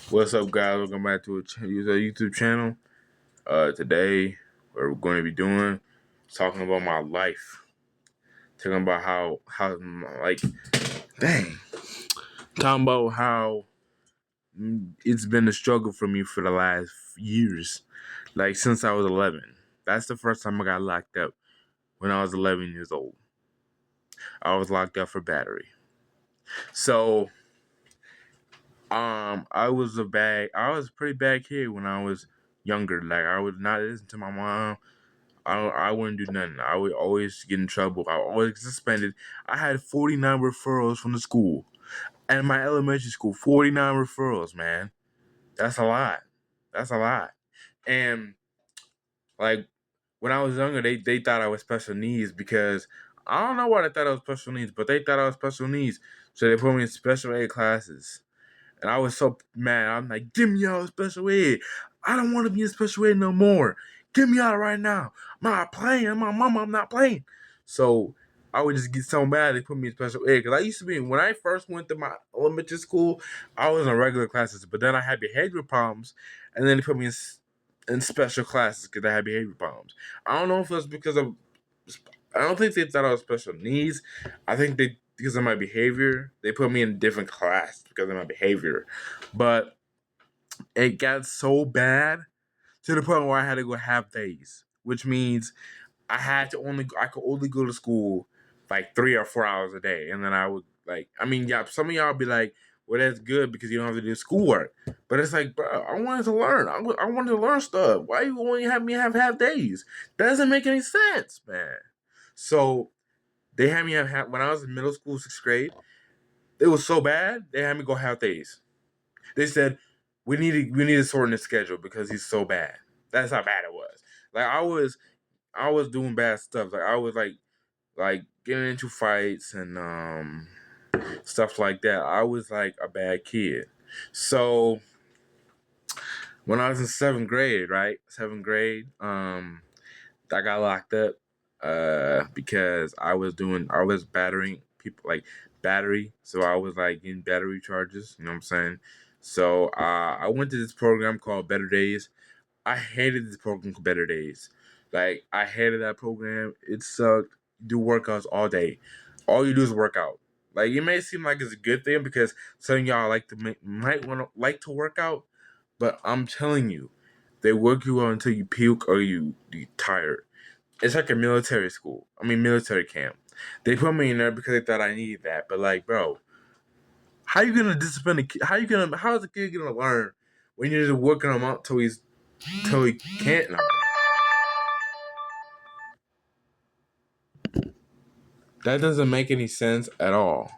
What's up, guys? Welcome back to a YouTube channel. Today, what we're going to be doing is talking about my life. Talking about how like, dang. Talking about how it's been a struggle for me for the last years. Like, since I was 11. That's the first time I got locked up, when I was 11 years old. I was locked up for battery. So, I was a pretty bad kid when I was younger. Like, I would not listen to my mom. I wouldn't do nothing. I would always get in trouble. I would always get suspended. I had 49 referrals from the school. And my elementary school, 49 referrals, man. That's a lot. That's a lot. And like, when I was younger, they thought I was special needs because I don't know why they thought I was special needs, but they thought I was special needs. So they put me in special ed classes. And I was so mad. I'm like, get me out of special ed. I don't want to be in special ed no more. Get me out right now. I'm not playing. My mama, I'm not playing. So I would just get so mad they put me in special ed. Because I used to be, when I first went to my elementary school, I was in regular classes. But then I had behavioral problems. And then they put me in special classes because I had behavior problems. I don't know if it's because of, I don't think they thought I was special needs. I think because of my behavior, they put me in a different class because of my behavior. But it got so bad to the point where I had to go half days, which means I could only go to school like 3 or 4 hours a day, and then I would yeah, some of y'all be like, well, that's good because you don't have to do schoolwork, but it's like, bro, I wanted to learn. I wanted to learn stuff. Why you only have me have half days? That doesn't make any sense, man. So they had me have when I was in middle school, 6th grade. It was so bad they had me go half days. They said we need to sort in the schedule because he's so bad. That's how bad it was. Like, I was doing bad stuff. Like, I was like getting into fights and stuff like that. I was like a bad kid. So when I was in 7th grade, right? 7th grade, I got locked up because I was battering people, like battery. So I was like getting battery charges, you know what I'm saying? So I went to this program called Better Days. I hated this program called Better Days. Like, I hated that program. It sucked. You do workouts all day. All you do is work out. Like, it may seem like it's a good thing because some of y'all might want to like to work out, but I'm telling you, they work you out until you puke or you tired. It's like a military school. I mean, military camp. They put me in there because they thought I needed that. But like, bro, how you gonna discipline a kid? How is a kid gonna learn when you're just working him out till he can't no more? That doesn't make any sense at all.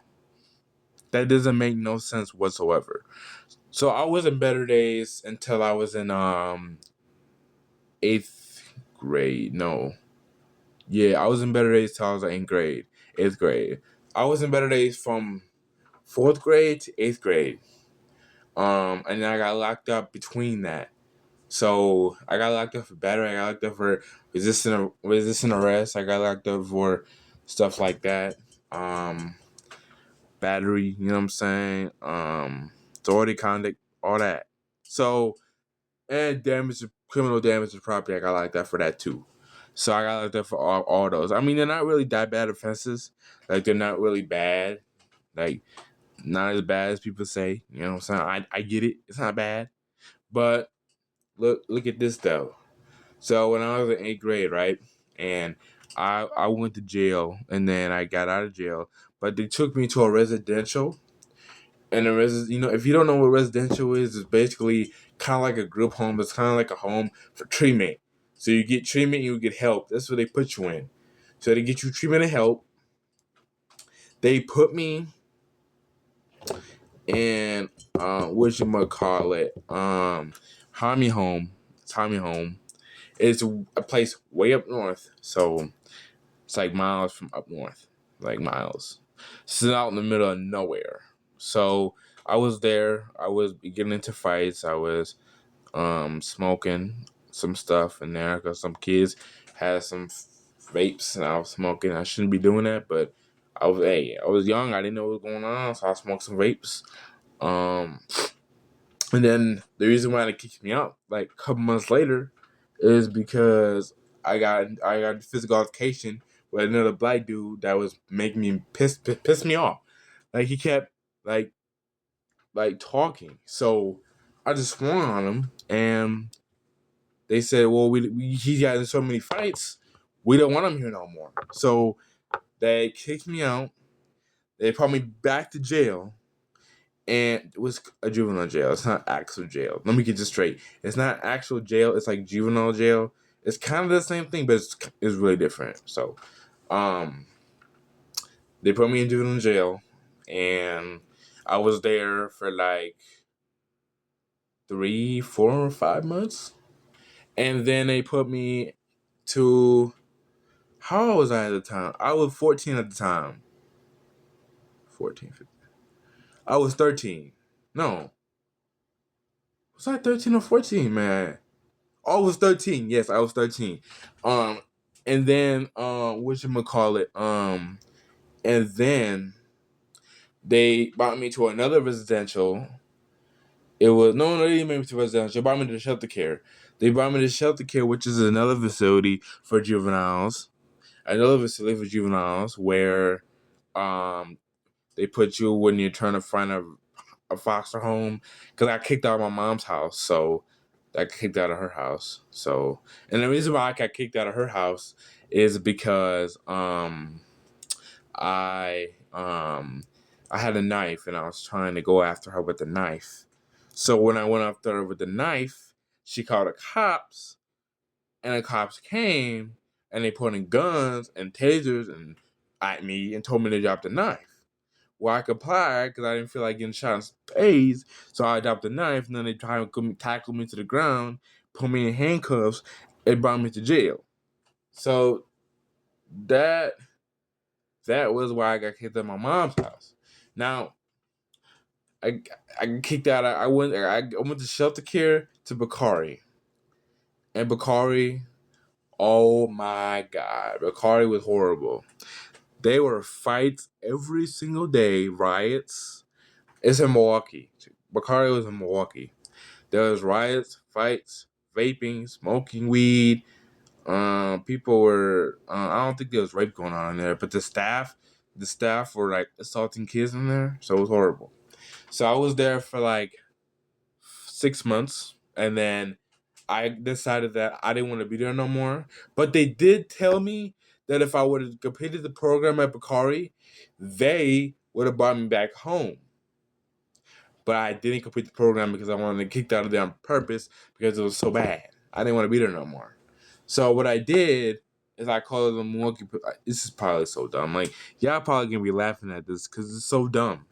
That doesn't make no sense whatsoever. So I was in Better Days until I was in 8th grade. No. Yeah, I was in Better Days till I was in grade. 8th grade. I was in Better Days from 4th grade to 8th grade. And then I got locked up between that. So I got locked up for battery. I got locked up for resisting arrest. I got locked up for stuff like that. Um, Battery. You know what I'm saying? Authority conduct, all that. So, and criminal damage to property. I got locked up for that too. So I got locked up for all those. I mean, they're not really that bad offenses. Like, they're not really bad. Like, not as bad as people say. You know what I'm saying? I get it. It's not bad. But look at this though. So when I was in 8th grade, right, and I went to jail, and then I got out of jail, but they took me to a residential, and if you don't know what residential is, it's basically kind of like a group home. It's kind of like a home for treatment. So you get treatment, you get help. That's what they put you in. So they get you treatment and help. They put me in what you might call it, Tommy Home. Tommy Home. It's a place way up north, so it's like miles from up north, like miles. It's out in the middle of nowhere. So I was there. I was getting into fights. I was smoking some stuff in there because some kids had some vapes and I was smoking. I shouldn't be doing that, but I was young. I didn't know what was going on, so I smoked some vapes. Um, And then the reason why they kicked me out like a couple months later is because I got physical altercation with another black dude that was making me piss me off. Like he kept like talking. So I just swung on him, and they said, "Well, he's got in so many fights, we don't want him here no more." So they kicked me out. They brought me back to jail, and it was a juvenile jail. It's not actual jail. Let me get this straight. It's not actual jail. It's like juvenile jail. It's kind of the same thing, but it's really different. So, um, they put me in juvenile jail, and I was there for like 3, 4, 5 months, and then they put me to. How old was I at the time? I was 14 at the time. 14, 15. I was 13. No, was I 13 or 14, man? I was 13. Yes, I was 13. Um, and then whatchamacallit, and then they brought me to another residential. It was no, they didn't make me to residential. They brought me to shelter care. They brought me to shelter care, which is another facility for juveniles. Another facility for juveniles where um they put you when you're trying to find a foster home. Because I kicked out of my mom's house, so I got kicked out of her house. So, and the reason why I got kicked out of her house is because I had a knife and I was trying to go after her with the knife. So when I went after her with the knife, she called the cops, and the cops came and they put in guns and tasers and at me and told me to drop the knife. Well, I complied because I didn't feel like getting shot in space, so I dropped the knife, and then they tried to tackle me to the ground, put me in handcuffs, and brought me to jail. So that was why I got kicked out of my mom's house. Now, I got kicked out. I went to shelter care to Bakari, and Bakari, oh my God, Bakari was horrible. There were fights every single day, riots. It's in Milwaukee. Bakari was in Milwaukee. There was riots, fights, vaping, smoking weed. People were. I don't think there was rape going on in there, but the staff were like assaulting kids in there, so it was horrible. So I was there for like 6 months, and then I decided that I didn't want to be there no more. But they did tell me that if I would have completed the program at Bakari, they would have brought me back home. But I didn't complete the program because I wanted to get kicked out of there on purpose because it was so bad. I didn't want to be there no more. So what I did is I called the Milwaukee. This is probably so dumb. Like y'all probably gonna be laughing at this because it's so dumb.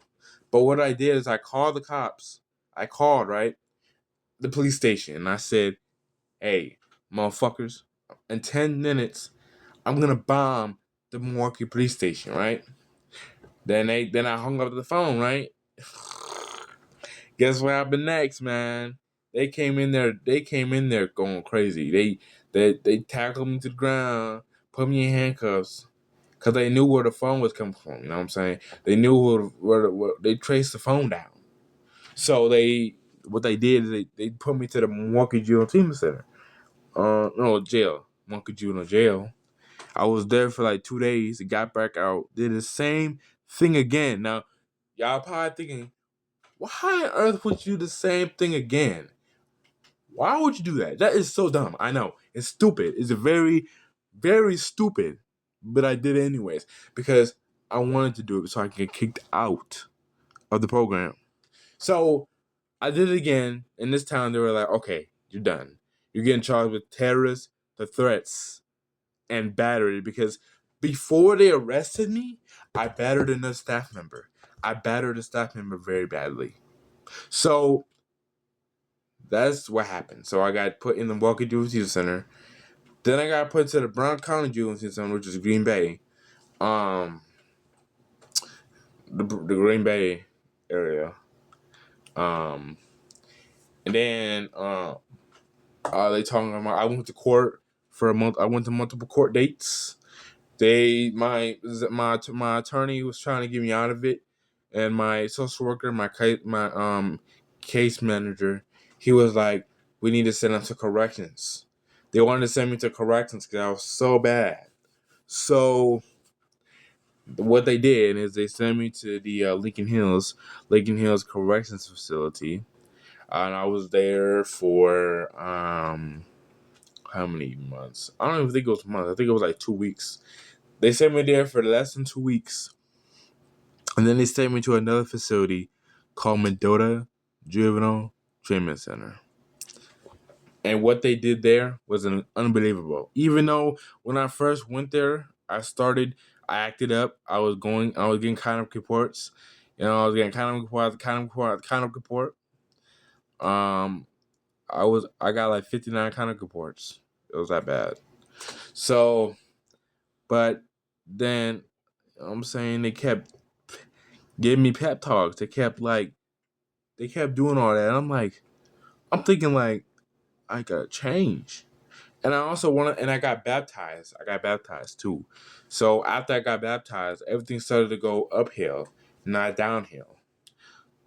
But what I did is I called the cops. I called right the police station and I said, "Hey, motherfuckers, in 10 minutes I'm gonna bomb the Milwaukee police station." Right? Then I hung up the phone. Right? Guess what happened next, man? They came in there. They came in there going crazy. They tackled me to the ground, put me in handcuffs, because they knew where the phone was coming from. You know what I'm saying? They knew where they traced the phone down. So what they did is they put me to the Milwaukee Juvenile Treatment Center. No jail, Milwaukee Juvenile Jail. I was there for like 2 days. Got back out, did the same thing again. Now, y'all probably thinking, why on earth would you do the same thing again? Why would you do that? That is so dumb. I know. It's stupid. It's very, very stupid. But I did it anyways because I wanted to do it so I could get kicked out of the program. So I did it again. And this time they were like, okay, you're done. You're getting charged with terrorist, the threats, and battery because before they arrested me, I battered another staff member. I battered a staff member very badly. So that's what happened. So I got put in the Milwaukee Juvenile Center. Then I got put to the Brown County Juvenile Center, which is Green Bay. Um, the Green Bay area. Um, and then they talking about I went to court for a month. I went to multiple court dates. My attorney was trying to get me out of it, and my social worker, my case manager, he was like, "We need to send him to corrections." They wanted to send me to corrections because I was so bad. So what they did is they sent me to the Lincoln Hills Corrections Facility, and I was there for how many months? I don't even think it was months. I think it was like 2 weeks. They sent me there for less than 2 weeks, and then they sent me to another facility called Mendota Juvenile Treatment Center. And what they did there was unbelievable. Even though when I first went there, I acted up. I was getting kind of reports. I was getting kind of report. Um, I got like 59 kind of reports. It was that bad. So, but then I'm saying they kept giving me pep talks. They kept doing all that. And I'm thinking like, I gotta change. And I got baptized. I got baptized too. So after I got baptized, everything started to go uphill, not downhill.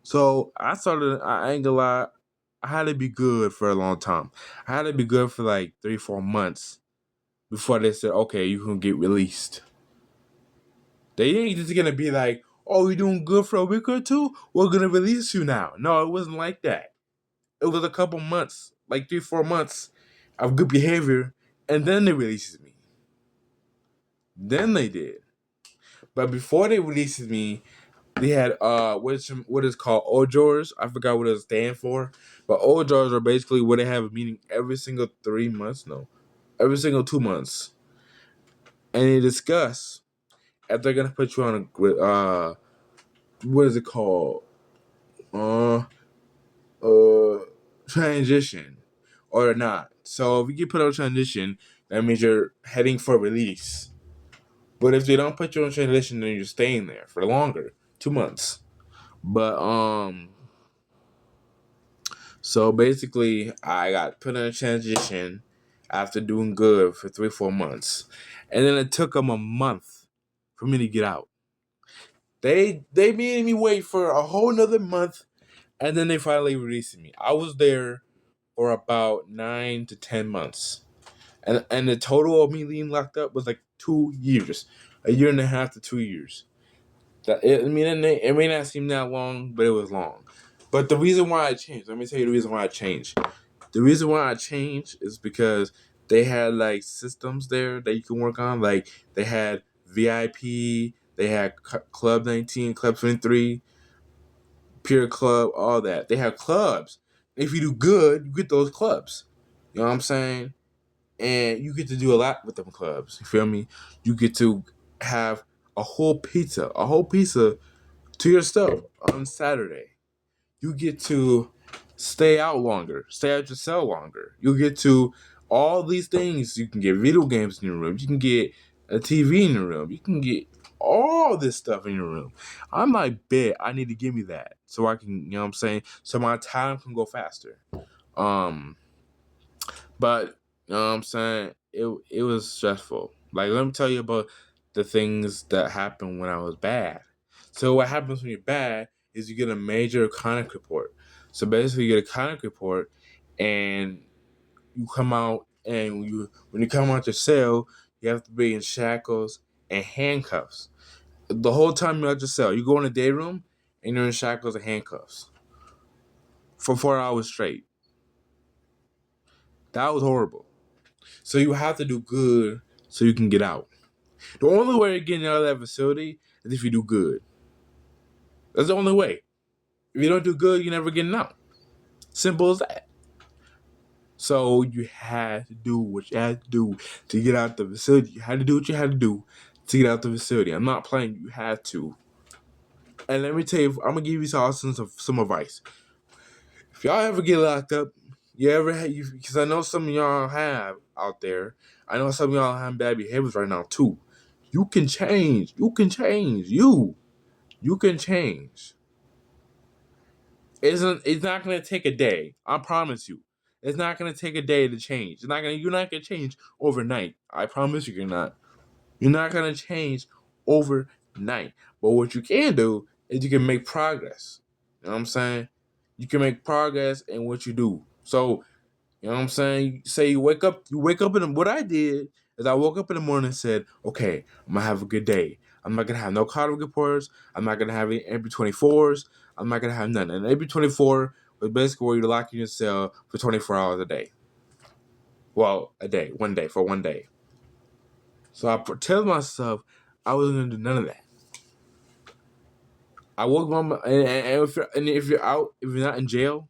So I ain't gonna lie, I had to be good for a long time. I had to be good for like 3-4 months before they said, okay, you can get released. They ain't just gonna be like, oh, you're doing good for a week or two? We're gonna release you now. No, it wasn't like that. It was a couple months, like 3-4 months of good behavior, and then they released me. Then they did. But before they released me, they had what is called OJORs. I forgot what it stands for. But OJORs are basically where they have a meeting every single 3 months. No. Every single 2 months. And they discuss if they're gonna put you on a what is it called? Uh transition or not. So if you get put on transition, that means you're heading for release. But if they don't put you on transition, then you're staying there for longer, 2 months. But so basically, I got put in a transition after doing good for 3-4 months, and then it took them a month for me to get out. They made me wait for a whole nother month, and then they finally released me. I was there for about 9 to 10 months, and the total of me being locked up was like 2 years, a year and a half to 2 years. It may not seem that long, but it was long. But the reason why I changed, let me tell you the reason why I changed. The reason why I changed is because they had like systems there that you can work on. Like they had VIP, they had Club 19, Club 23, Pure Club, all that. They have clubs. If you do good, you get those clubs. You know what I'm saying? And you get to do a lot with them clubs. You feel me? You get to have a whole pizza to yourself on Saturday. You get to stay out longer, stay at your cell longer. You get to all these things. You can get video games in your room. You can get a TV in your room. You can get all this stuff in your room. I'm like, bet I need to give me that so I can, you know what I'm saying? So my time can go faster. Um, but you know what I'm saying? It was stressful. Like let me tell you about the things that happened when I was bad. So what happens when you're bad is you get a major conduct report. So basically you get a conduct report and you come out and when you come out your cell, you have to be in shackles and handcuffs. The whole time you're at your cell, you go in the day room and you're in shackles and handcuffs for 4 hours straight. That was horrible. So you have to do good so you can get out. The only way of getting out of that facility is if you do good. That's the only way. If you don't do good, you're never getting out. Simple as that. So you had to do what you had to do to get out the facility. You had to do what you had to do to get out the facility. I'm not playing. You had to. And let me tell you, I'm gonna give you some advice. If y'all ever get locked up, because I know some of y'all have out there. I know some of y'all have bad behaviors right now too. You can change. You can change. You can change. It's not gonna take a day. I promise you. It's not gonna take a day to change. You're not gonna change overnight. I promise you're not. You're not gonna change overnight. But what you can do is you can make progress. You know what I'm saying? you can make progress in what you do. So, you know what I'm saying? Say you wake up in what I did is I woke up in the morning and said, okay, I'm gonna have a good day. I'm not gonna have no card reports. I'm not gonna have any MP24s. I'm not gonna have none. And MP24 was basically where you lock in your cell for 24 hours a day. Well, a day, 1 day, for 1 day. So I tell myself I wasn't gonna do none of that. I woke up and if you're out, if you're not in jail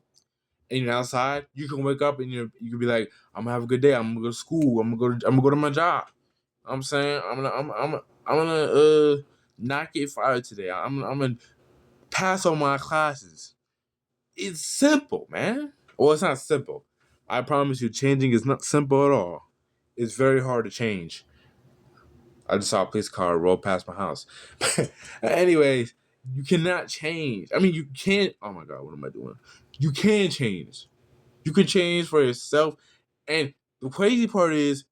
and you're outside, you can wake up and you can be like, I'm gonna have a good day. I'm gonna go to school. I'm gonna go to my job. I'm saying I'm gonna not get fired today. I'm gonna pass on my classes. It's simple, man. Well, it's not simple. I promise you, changing is not simple at all. It's very hard to change. I just saw a police car roll past my house. Anyways, you cannot change. I mean, you can't. Oh my God, what am I doing? You can change. You can change for yourself. And the crazy part is,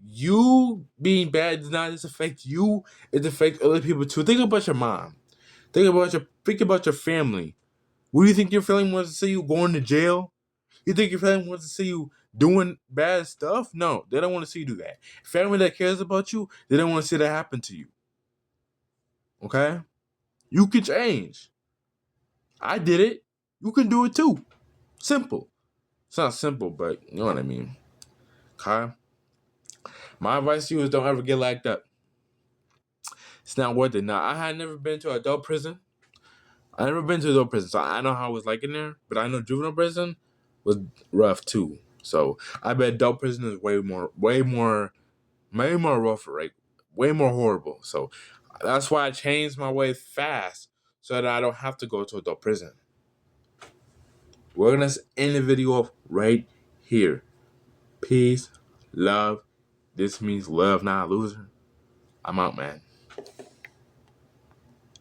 you being bad does not just affect you; it affects other people too. Think about your mom. Think about your family. What do you think your family wants to see you going to jail? You think your family wants to see you doing bad stuff? No, they don't want to see you do that. Family that cares about you, they don't want to see that happen to you. Okay? You can change. I did it. You can do it too. Simple. It's not simple, but you know what I mean. Okay? My advice to you is don't ever get locked up. It's not worth it. Now, I had never been to adult prison. I never been to adult prison, so I know how it was like in there. But I know juvenile prison was rough too. So I bet adult prison is way more rougher, right? Way more horrible. So that's why I changed my way fast so that I don't have to go to adult prison. We're gonna end the video off right here. Peace, love. This means love, not loser. I'm out, man.